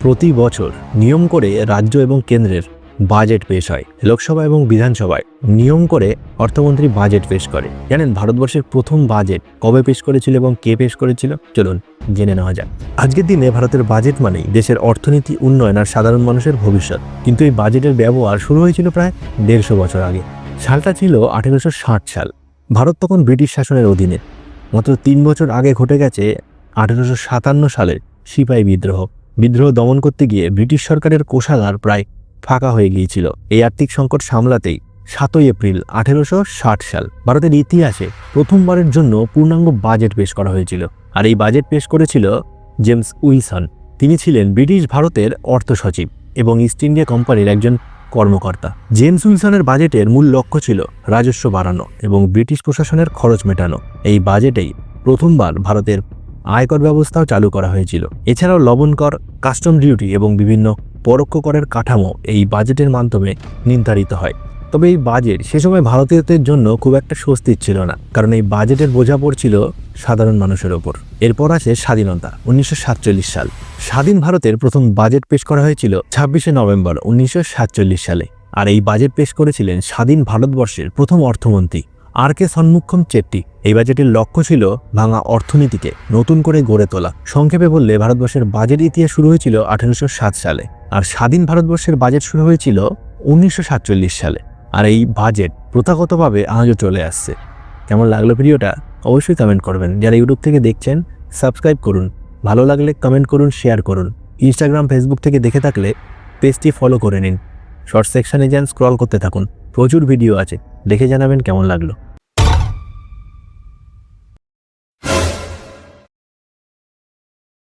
প্রতি বছর নিয়ম করে রাজ্য এবং কেন্দ্রের বাজেট পেশ হয়। লোকসভা এবং বিধানসভায় নিয়ম করে অর্থমন্ত্রী বাজেট পেশ করে। জানেন ভারতবর্ষের প্রথম বাজেট কবে পেশ করেছিল এবং কে পেশ করেছিল? চলুন জেনে নেওয়া যাক। আজকের দিনে ভারতের বাজেট মানেই দেশের অর্থনীতি, উন্নয়ন আর সাধারণ মানুষের ভবিষ্যৎ। কিন্তু এই বাজেটের ব্যবহার শুরু হয়েছিল প্রায় 150 বছর আগে। সালটা ছিল 1860 সাল। ভারত তখন ব্রিটিশ শাসনের অধীনে। মাত্র 3 বছর আগে ঘটে গেছে 1857 সালের সিপাহী বিদ্রোহ দমন করতে গিয়ে ব্রিটিশ সরকারের কোষাগার প্রায় ফাঁকা হয়ে গিয়েছিল। এই আর্থিক সংকট সামলাতেই 7 এপ্রিল 1860 সাল ভারতের ইতিহাসে প্রথমবারের জন্য পূর্ণাঙ্গ বাজেট পেশ করা হয়েছিল। আর এই বাজেট পেশ করেছিল জেমস উইলসন। তিনি ছিলেন ব্রিটিশ ভারতের অর্থ সচিব এবং ইস্ট ইন্ডিয়া কোম্পানির একজন কর্মকর্তা। জেমস উইলসনের বাজেটের মূল লক্ষ্য ছিল রাজস্ব বাড়ানো এবং ব্রিটিশ প্রশাসনের খরচ মেটানো। এই বাজেটেই প্রথমবার ভারতের আয়কর ব্যবস্থাও চালু করা হয়েছিল। এছাড়াও লবণ কর, কাস্টম ডিউটি এবং বিভিন্ন পরোক্ষ করের কাঠামো এই বাজেটের মাধ্যমে নির্ধারিত হয়। তবে এই বাজেট সে সময় ভারতীয়দের জন্য খুব একটা স্বস্তির ছিল না, কারণ এই বাজেটের বোঝা পড়ছিল সাধারণ মানুষের ওপর। এরপর আসে স্বাধীনতা, 1947 সাল। স্বাধীন ভারতের প্রথম বাজেট পেশ করা হয়েছিল 26শে নভেম্বর 1947 সালে। আর এই বাজেট পেশ করেছিলেন স্বাধীন ভারতবর্ষের প্রথম অর্থমন্ত্রী আর.কে শনমুখম চেট্টি। এই বাজেটের লক্ষ্য ছিল ভাঙা অর্থনীতিকে নতুন করে গড়ে তোলা। সংক্ষেপে বললে ভারতবর্ষের বাজেট ইতিহাস শুরু হয়েছিল 1860 সালে, আর স্বাধীন ভারতবর্ষের বাজেট শুরু হয়েছিল 1947 সালে। আর এই বাজেট প্রথাগতভাবে আজও চলে আসছে। কেমন লাগলো ভিডিওটা অবশ্যই কমেন্ট করবেন। যারা ইউটিউব থেকে দেখছেন সাবস্ক্রাইব করুন, ভালো লাগলে কমেন্ট করুন, শেয়ার করুন। ইনস্টাগ্রাম, ফেসবুক থেকে দেখে থাকলে পেজটি ফলো করে নিন। শর্ট সেকশনে যান, স্ক্রল করতে থাকুন, প্রচুর ভিডিও আছে, দেখে জানাবেন কেমন লাগলো।